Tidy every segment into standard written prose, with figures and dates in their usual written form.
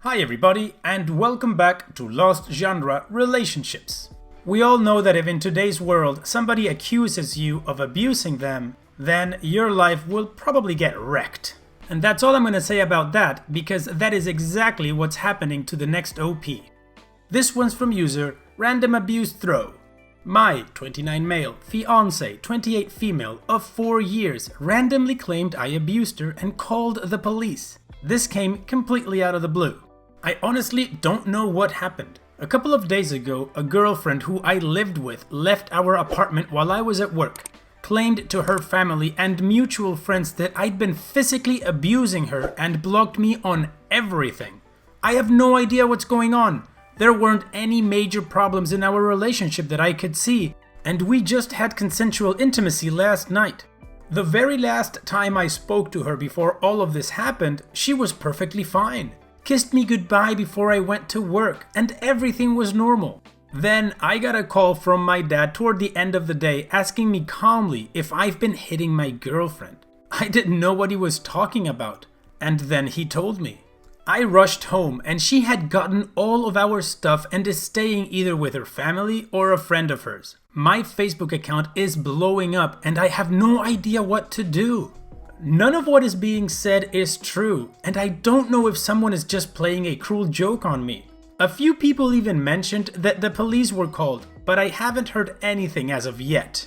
Hi everybody, and welcome back to Lost Genre Relationships. We all know that if in today's world somebody accuses you of abusing them, then your life will probably get wrecked. And that's all I'm going to say about that, because that is exactly what's happening to the next OP. This one's from user Random Abuse Throw. My 29 male, fiance, 28 female, of 4 years randomly claimed I abused her and called the police. This came completely out of the blue. I honestly don't know what happened. A couple of days ago, a girlfriend who I lived with left our apartment while I was at work, claimed to her family and mutual friends that I'd been physically abusing her and blocked me on everything. I have no idea what's going on. There weren't any major problems in our relationship that I could see, and we just had consensual intimacy last night. The very last time I spoke to her before all of this happened, she was perfectly fine. Kissed me goodbye before I went to work, and everything was normal. Then I got a call from my dad toward the end of the day asking me calmly if I've been hitting my girlfriend. I didn't know what he was talking about, and then he told me. I rushed home and she had gotten all of our stuff and is staying either with her family or a friend of hers. My Facebook account is blowing up and I have no idea what to do. None of what is being said is true, and I don't know if someone is just playing a cruel joke on me. A few people even mentioned that the police were called, but I haven't heard anything as of yet.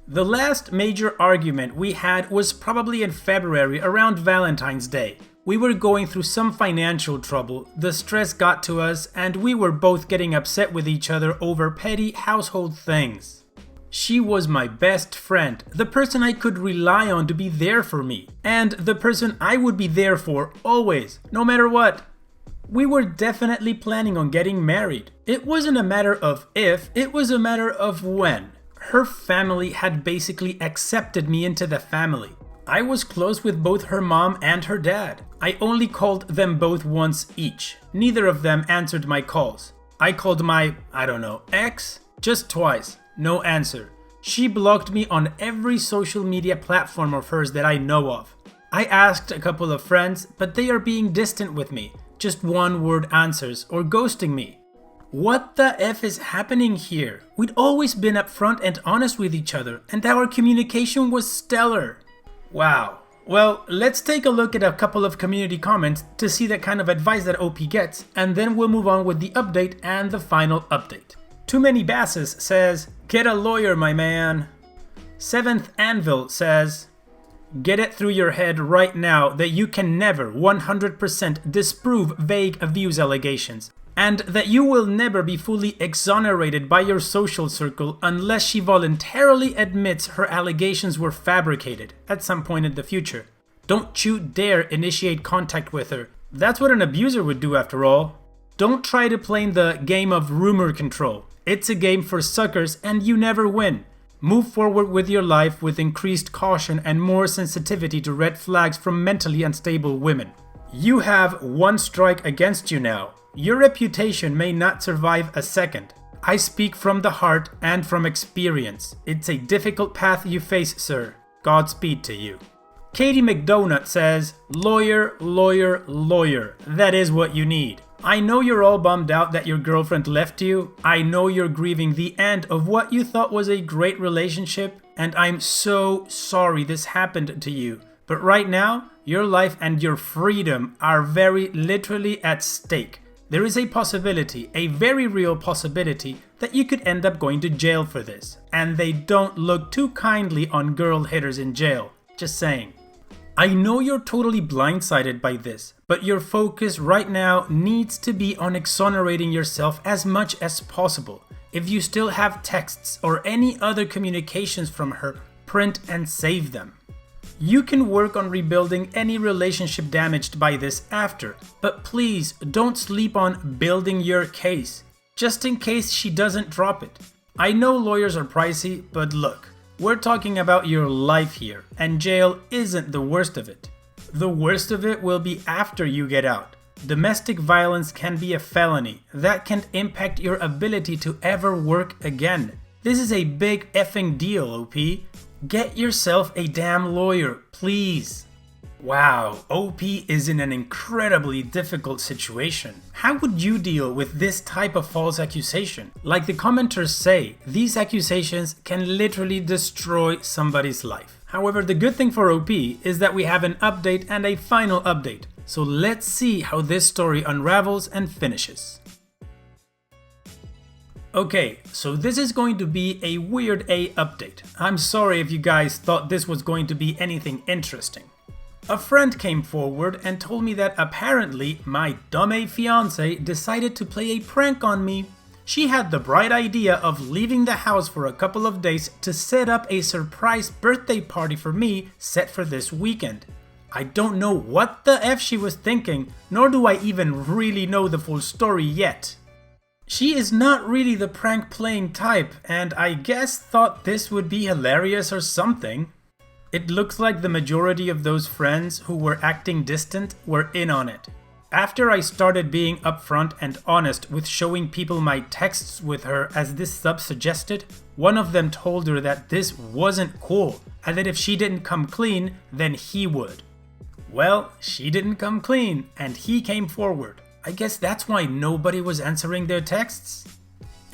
The last major argument we had was probably in February around Valentine's Day. We were going through some financial trouble, the stress got to us, and we were both getting upset with each other over petty household things. She was my best friend, the person I could rely on to be there for me, and the person I would be there for always, no matter what. We were definitely planning on getting married. It wasn't a matter of if, it was a matter of when. Her family had basically accepted me into the family. I was close with both her mom and her dad. I only called them both once each. Neither of them answered my calls. I called my, ex, just twice. No answer. She blocked me on every social media platform of hers that I know of. I asked a couple of friends, but they are being distant with me. Just one-word answers or ghosting me. What the F is happening here? We'd always been upfront and honest with each other, and our communication was stellar. Wow. Well, let's take a look at a couple of community comments to see the kind of advice that OP gets, and then we'll move on with the update and the final update. Too Many Basses says, "Get a lawyer, my man." Seventh Anvil says, "Get it through your head right now that you can never 100% disprove vague abuse allegations, and that you will never be fully exonerated by your social circle unless she voluntarily admits her allegations were fabricated at some point in the future. Don't you dare initiate contact with her. That's what an abuser would do after all. Don't try to play the game of rumor control. It's a game for suckers and you never win. Move forward with your life with increased caution and more sensitivity to red flags from mentally unstable women. You have one strike against you now. Your reputation may not survive a second. I speak from the heart and from experience. It's a difficult path you face, sir. Godspeed to you." Katie McDonut says, "Lawyer, lawyer, lawyer. That is what you need. I know you're all bummed out that your girlfriend left you. I know you're grieving the end of what you thought was a great relationship, and I'm so sorry this happened to you. But right now, your life and your freedom are very literally at stake. There is a possibility, a very real possibility, that you could end up going to jail for this. And they don't look too kindly on girl hitters in jail. Just saying. I know you're totally blindsided by this, but your focus right now needs to be on exonerating yourself as much as possible. If you still have texts or any other communications from her, print and save them. You can work on rebuilding any relationship damaged by this after, but please don't sleep on building your case, just in case she doesn't drop it. I know lawyers are pricey, but look. We're talking about your life here, and jail isn't the worst of it. The worst of it will be after you get out. Domestic violence can be a felony that can impact your ability to ever work again. This is a big effing deal, OP. Get yourself a damn lawyer, please." Wow, OP is in an incredibly difficult situation. How would you deal with this type of false accusation? Like the commenters say, these accusations can literally destroy somebody's life. However, the good thing for OP is that we have an update and a final update. So let's see how this story unravels and finishes. Okay, so this is going to be a Weird A update. I'm sorry if you guys thought this was going to be anything interesting. A friend came forward and told me that apparently my dumb fiance decided to play a prank on me. She had the bright idea of leaving the house for a couple of days to set up a surprise birthday party for me set for this weekend. I don't know what the F she was thinking, nor do I even really know the full story yet. She is not really the prank playing type, and I guess thought this would be hilarious or something. It looks like the majority of those friends who were acting distant were in on it. After I started being upfront and honest with showing people my texts with her as this sub suggested, one of them told her that this wasn't cool and that if she didn't come clean, then he would. Well, she didn't come clean and he came forward. I guess that's why nobody was answering their texts.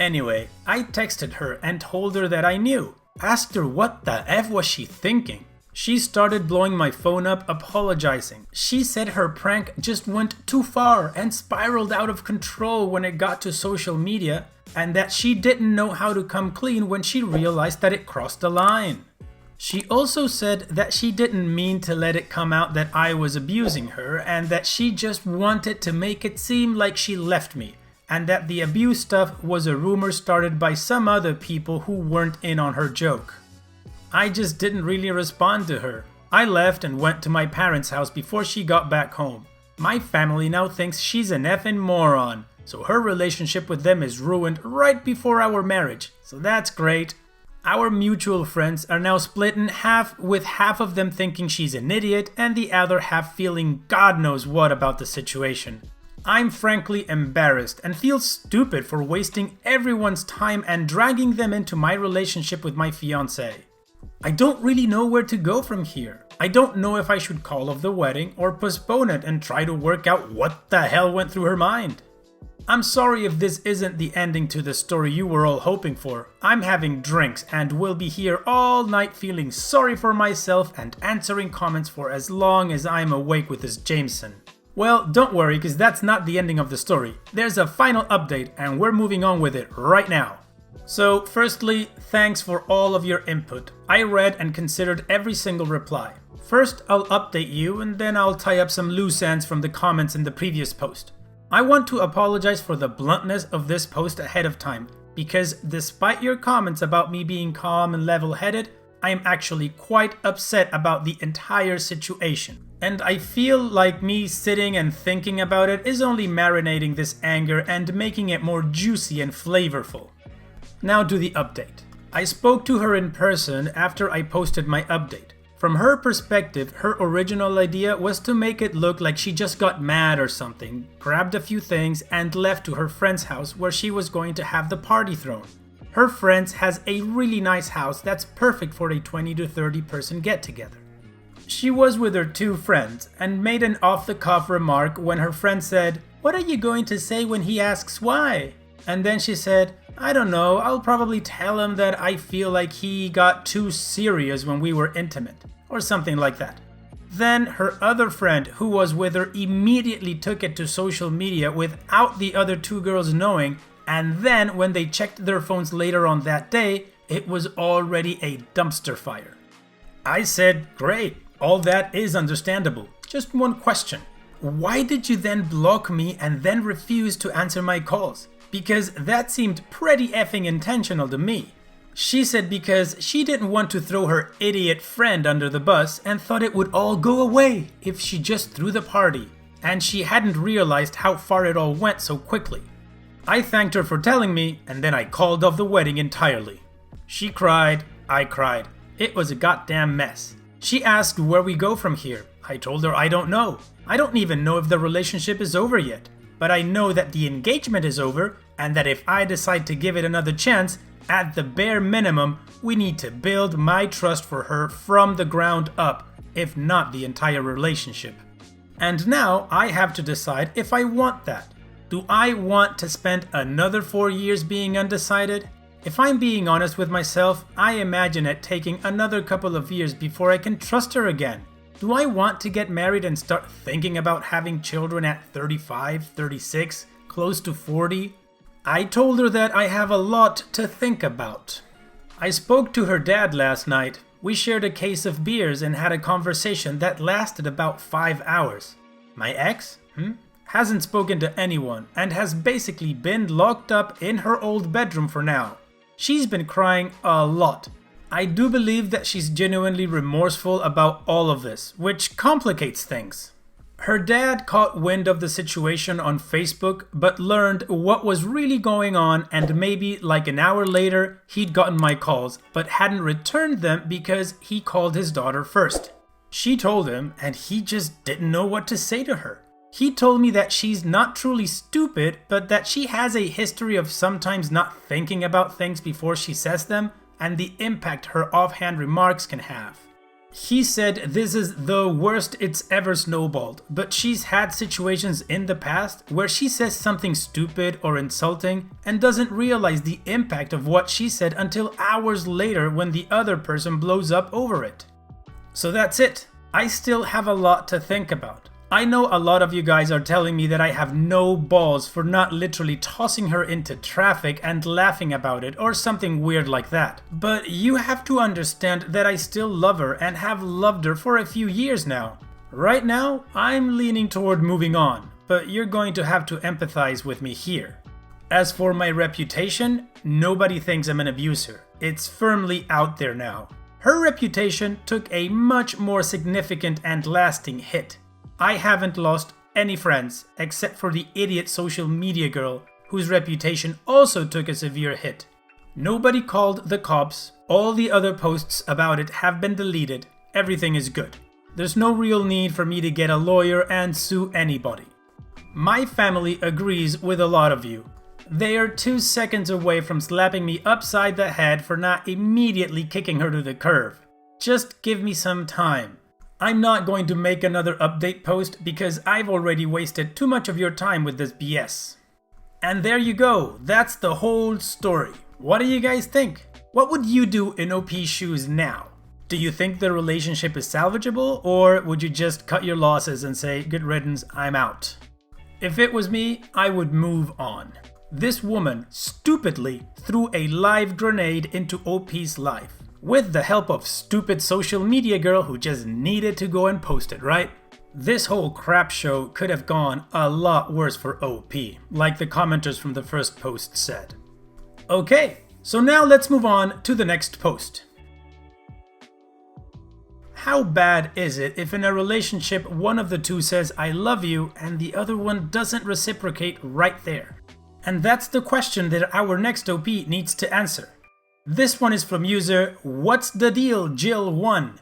Anyway, I texted her and told her that I knew. Asked her what the F was she thinking. She started blowing my phone up, apologizing. She said her prank just went too far and spiraled out of control when it got to social media, and that she didn't know how to come clean when she realized that it crossed the line. She also said that she didn't mean to let it come out that I was abusing her, and that she just wanted to make it seem like she left me, and that the abuse stuff was a rumor started by some other people who weren't in on her joke. I just didn't really respond to her. I left and went to my parents' house before she got back home. My family now thinks she's an effing moron, so her relationship with them is ruined right before our marriage, so that's great. Our mutual friends are now split in half, with half of them thinking she's an idiot and the other half feeling God knows what about the situation. I'm frankly embarrassed and feel stupid for wasting everyone's time and dragging them into my relationship with my fiancé. I don't really know where to go from here. I don't know if I should call off the wedding or postpone it and try to work out what the hell went through her mind. I'm sorry if this isn't the ending to the story you were all hoping for. I'm having drinks and will be here all night feeling sorry for myself and answering comments for as long as I'm awake with this Jameson. Well, don't worry, because that's not the ending of the story. There's a final update and we're moving on with it right now. So, firstly, thanks for all of your input. I read and considered every single reply. First, I'll update you and then I'll tie up some loose ends from the comments in the previous post. I want to apologize for the bluntness of this post ahead of time, because despite your comments about me being calm and level-headed, I am actually quite upset about the entire situation. And I feel like me sitting and thinking about it is only marinating this anger and making it more juicy and flavorful. Now to the update. I spoke to her in person after I posted my update. From her perspective, her original idea was to make it look like she just got mad or something, grabbed a few things and left to her friend's house where she was going to have the party thrown. Her friend's has a really nice house that's perfect for a 20 to 30 person get together. She was with her two friends and made an off-the-cuff remark when her friend said, "What are you going to say when he asks why?" And then she said, "I don't know, I'll probably tell him that I feel like he got too serious when we were intimate," or something like that. Then her other friend who was with her immediately took it to social media without the other two girls knowing, and then when they checked their phones later on that day, it was already a dumpster fire. I said, "Great. All that is understandable. Just one question. Why did you then block me and then refuse to answer my calls? Because that seemed pretty effing intentional to me." She said because she didn't want to throw her idiot friend under the bus and thought it would all go away if she just threw the party, and she hadn't realized how far it all went so quickly. I thanked her for telling me, and then I called off the wedding entirely. She cried, I cried. It was a goddamn mess. She asked where we go from here. I told her I don't know. I don't even know if the relationship is over yet. But I know that the engagement is over, and that if I decide to give it another chance, At the bare minimum, we need to build my trust for her from the ground up, if not the entire relationship. And now I have to decide if I want that. Do I want to spend another 4 years being undecided? If I'm being honest with myself, I imagine it taking another couple of years before I can trust her again. Do I want to get married and start thinking about having children at 35, 36, close to 40? I told her that I have a lot to think about. I spoke to her dad last night. We shared a case of beers and had a conversation that lasted about 5 hours. My ex? Hasn't spoken to anyone and has basically been locked up in her old bedroom for now. She's been crying a lot. I do believe that she's genuinely remorseful about all of this, which complicates things. Her dad caught wind of the situation on Facebook, but learned what was really going on, and maybe like an hour later, he'd gotten my calls, but hadn't returned them because he called his daughter first. She told him, and he just didn't know what to say to her. He told me that she's not truly stupid, but that she has a history of sometimes not thinking about things before she says them, and the impact her offhand remarks can have. He said this is the worst it's ever snowballed, but she's had situations in the past where she says something stupid or insulting and doesn't realize the impact of what she said until hours later when the other person blows up over it. So that's it. I still have a lot to think about. I know a lot of you guys are telling me that I have no balls for not literally tossing her into traffic and laughing about it or something weird like that. But you have to understand that I still love her and have loved her for a few years now. Right now, I'm leaning toward moving on, but you're going to have to empathize with me here. As for my reputation, nobody thinks I'm an abuser. It's firmly out there now. Her reputation took a much more significant and lasting hit. I haven't lost any friends except for the idiot social media girl whose reputation also took a severe hit. Nobody called the cops, all the other posts about it have been deleted, everything is good. There's no real need for me to get a lawyer and sue anybody. My family agrees with a lot of you. They are 2 seconds away from slapping me upside the head for not immediately kicking her to the curb. Just give me some time. I'm not going to make another update post because I've already wasted too much of your time with this BS. And there you go, that's the whole story. What do you guys think? What would you do in OP's shoes now? Do you think the relationship is salvageable, or would you just cut your losses and say, good riddance, I'm out? If it was me, I would move on. This woman stupidly threw a live grenade into OP's life. With the help of stupid social media girl who just needed to go and post it, right? This whole crap show could have gone a lot worse for OP, like the commenters from the first post said. Okay, so now let's move on to the next post. How bad is it if in a relationship one of the two says I love you and the other one doesn't reciprocate right there? And that's the question that our next OP needs to answer. This one is from user What's the Deal Jill1.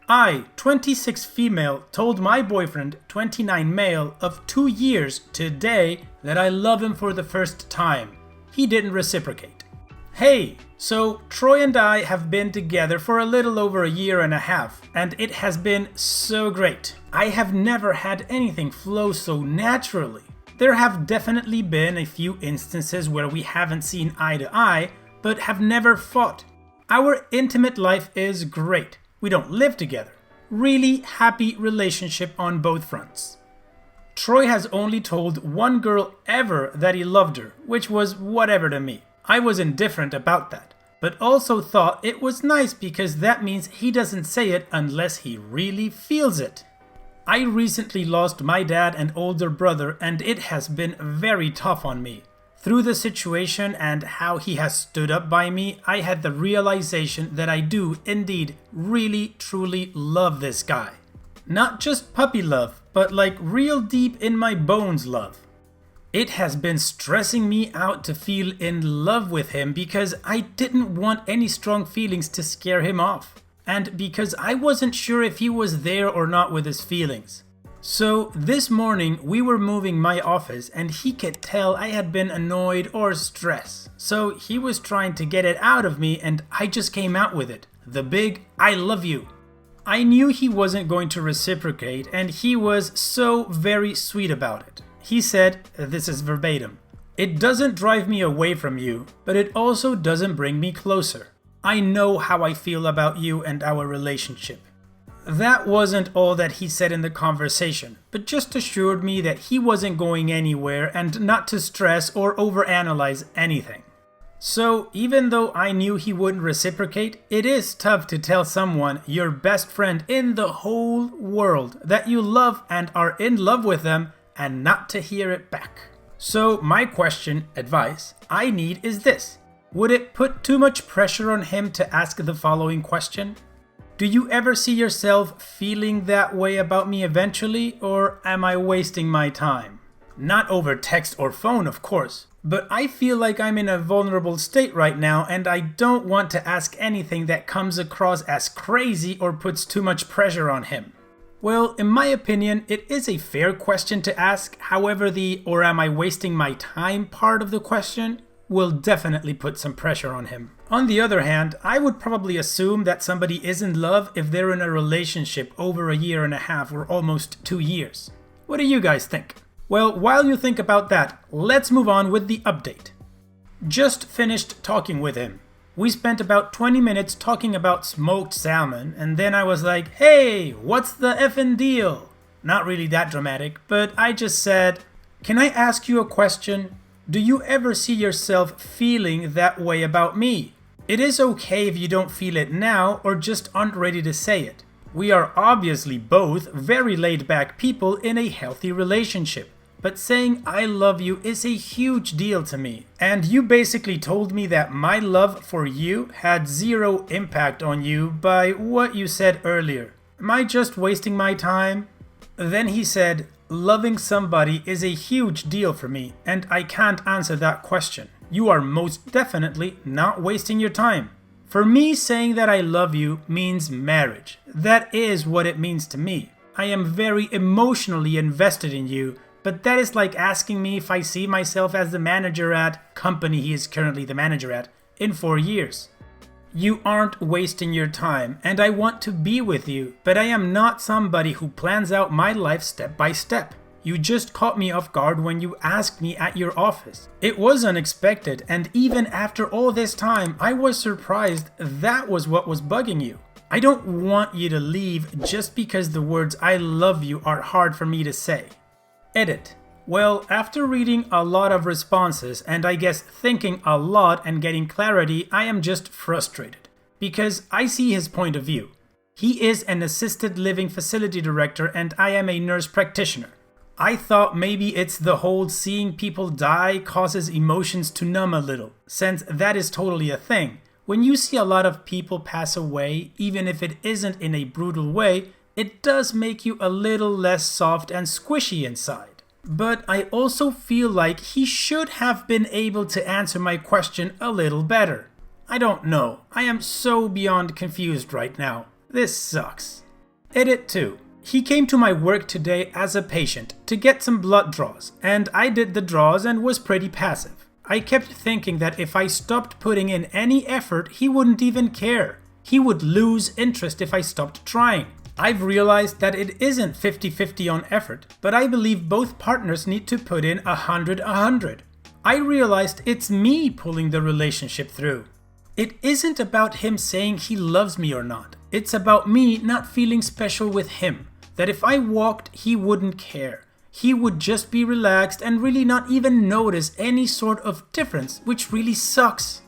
I, 26 female, told my boyfriend, 29 male, of 2 years today that I love him for the first time. He didn't reciprocate. Hey, so Troy and I have been together for a little over a year and a half, and it has been so great. I have never had anything flow so naturally. There have definitely been a few instances where we haven't seen eye to eye, but have never fought. Our intimate life is great. We don't live together. Really happy relationship on both fronts. Troy has only told one girl ever that he loved her, which was whatever to me. I was indifferent about that, but also thought it was nice because that means he doesn't say it unless he really feels it. I recently lost my dad and older brother, and it has been very tough on me. Through the situation and how he has stood up by me, I had the realization that I do indeed really truly love this guy. Not just puppy love, but like real deep in my bones love. It has been stressing me out to feel in love with him because I didn't want any strong feelings to scare him off. And because I wasn't sure if he was there or not with his feelings. So this morning we were moving my office and he could tell I had been annoyed or stressed. So he was trying to get it out of me and I just came out with it. The big I love you. I knew he wasn't going to reciprocate and he was so very sweet about it. He said, this is verbatim, "It doesn't drive me away from you, but it also doesn't bring me closer. I know how I feel about you and our relationship." That wasn't all that he said in the conversation, but just assured me that he wasn't going anywhere and not to stress or overanalyze anything. So even though I knew he wouldn't reciprocate, it is tough to tell someone, your best friend in the whole world, that you love and are in love with them and not to hear it back. So my question, advice, I need is this. Would it put too much pressure on him to ask the following question? Do you ever see yourself feeling that way about me eventually, or am I wasting my time? Not over text or phone, of course, but I feel like I'm in a vulnerable state right now and I don't want to ask anything that comes across as crazy or puts too much pressure on him. Well, in my opinion, it is a fair question to ask. However, the "or am I wasting my time" part of the question will definitely put some pressure on him. On the other hand, I would probably assume that somebody is in love if they're in a relationship over a year and a half or almost 2 years. What do you guys think? Well, while you think about that, let's move on with the update. Just finished talking with him. We spent about 20 minutes talking about smoked salmon, and then I was like, "Hey, what's the effing deal?" Not really that dramatic, but I just said, "Can I ask you a question? Do you ever see yourself feeling that way about me? It is okay if you don't feel it now or just aren't ready to say it. We are obviously both very laid-back people in a healthy relationship, but saying I love you is a huge deal to me. And you basically told me that my love for you had zero impact on you by what you said earlier. Am I just wasting my time?" Then he said, "Loving somebody is a huge deal for me, and I can't answer that question. You are most definitely not wasting your time. For me, saying that I love you means marriage. That is what it means to me. I am very emotionally invested in you, but that is like asking me if I see myself as the manager at company he is currently the manager at in 4 years. You aren't wasting your time, and I want to be with you, but I am not somebody who plans out my life step by step. You just caught me off guard when you asked me at your office. It was unexpected, and even after all this time, I was surprised that was what was bugging you. I don't want you to leave just because the words "I love you" are hard for me to say." Edit. Well, after reading a lot of responses and I guess thinking a lot and getting clarity, I am just frustrated. Because I see his point of view. He is an assisted living facility director and I am a nurse practitioner. I thought maybe it's the whole seeing people die causes emotions to numb a little, since that is totally a thing. When you see a lot of people pass away, even if it isn't in a brutal way, it does make you a little less soft and squishy inside. But I also feel like he should have been able to answer my question a little better. I don't know. I am so beyond confused right now. This sucks. Edit 2. He came to my work today as a patient to get some blood draws, and I did the draws and was pretty passive. I kept thinking that if I stopped putting in any effort, he wouldn't even care. He would lose interest if I stopped trying. I've realized that it isn't 50-50 on effort, but I believe both partners need to put in 100-100. I realized it's me pulling the relationship through. It isn't about him saying he loves me or not. It's about me not feeling special with him. That if I walked, he wouldn't care. He would just be relaxed and really not even notice any sort of difference, which really sucks.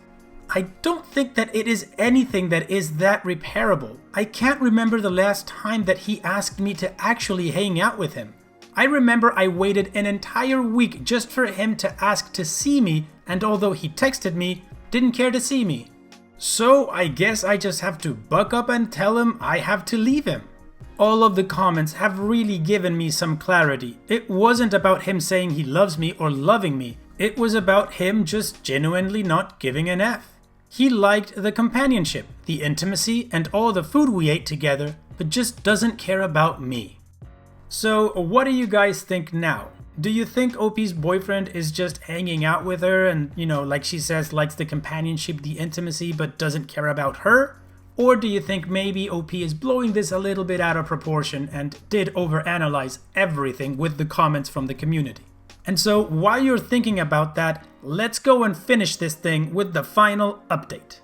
I don't think that it is anything that is that repairable. I can't remember the last time that he asked me to actually hang out with him. I remember I waited an entire week just for him to ask to see me, and although he texted me, didn't care to see me. So I guess I just have to buck up and tell him I have to leave him. All of the comments have really given me some clarity. It wasn't about him saying he loves me or loving me. It was about him just genuinely not giving an F. He liked the companionship, the intimacy, and all the food we ate together, but just doesn't care about me. So what do you guys think now? Do you think OP's boyfriend is just hanging out with her and, like she says, likes the companionship, the intimacy, but doesn't care about her? Or do you think maybe OP is blowing this a little bit out of proportion and did overanalyze everything with the comments from the community? And so while you're thinking about that, let's go and finish this thing with the final update.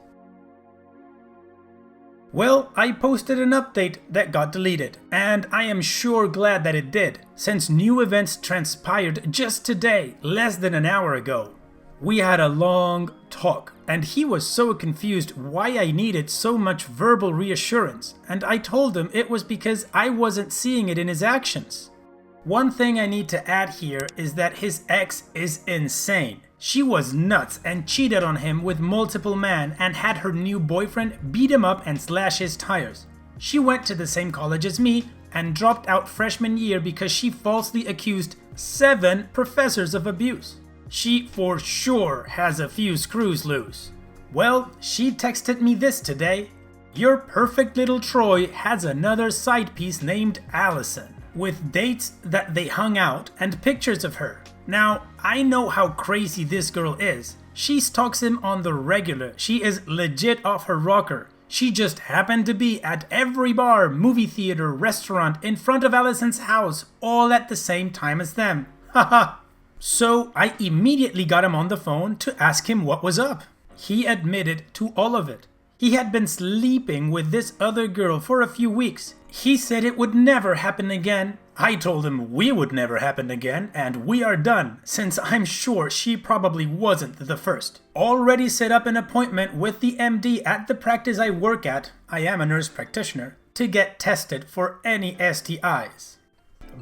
Well, I posted an update that got deleted, and I am sure glad that it did, since new events transpired just today, less than an hour ago. We had a long talk, and he was so confused why I needed so much verbal reassurance, and I told him it was because I wasn't seeing it in his actions. One thing I need to add here is that his ex is insane. She was nuts and cheated on him with multiple men and had her new boyfriend beat him up and slash his tires. She went to the same college as me and dropped out freshman year because she falsely accused 7 professors of abuse. She for sure has a few screws loose. Well, she texted me this today. Your perfect little Troy has another side piece named Allison, with dates that they hung out and pictures of her. Now, I know how crazy this girl is. She stalks him on the regular. She is legit off her rocker. She just happened to be at every bar, movie theater, restaurant, in front of Allison's house, all at the same time as them. Haha. So I immediately got him on the phone to ask him what was up. He admitted to all of it. He had been sleeping with this other girl for a few weeks. He said it would never happen again. I told him we would never happen again, and we are done, since I'm sure she probably wasn't the first. Already set up an appointment with the MD at the practice I work at, I am a nurse practitioner, to get tested for any STIs.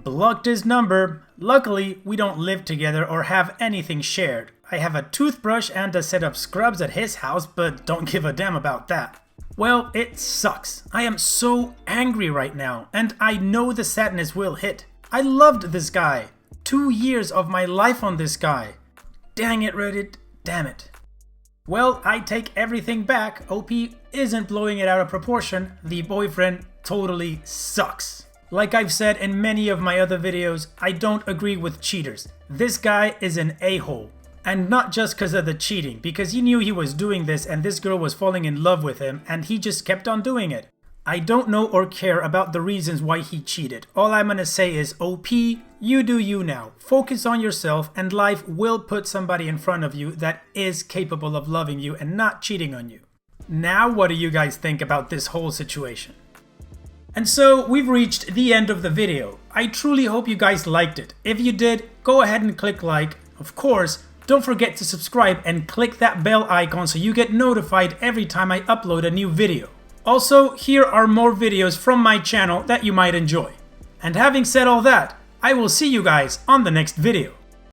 Blocked his number. Luckily, we don't live together or have anything shared. I have a toothbrush and a set of scrubs at his house, but don't give a damn about that. Well, it sucks. I am so angry right now, and I know the sadness will hit. I loved this guy. 2 years of my life on this guy. Dang it, Reddit. Damn it. Well, I take everything back. OP isn't blowing it out of proportion. The boyfriend totally sucks. Like I've said in many of my other videos, I don't agree with cheaters. This guy is an a-hole. And not just because of the cheating, because he knew he was doing this and this girl was falling in love with him and he just kept on doing it. I don't know or care about the reasons why he cheated. All I'm gonna say is, OP, you do you now. Focus on yourself and life will put somebody in front of you that is capable of loving you and not cheating on you. Now what do you guys think about this whole situation? And so we've reached the end of the video. I truly hope you guys liked it. If you did, go ahead and click like. Of course, don't forget to subscribe and click that bell icon so you get notified every time I upload a new video. Also, here are more videos from my channel that you might enjoy. And having said all that, I will see you guys on the next video.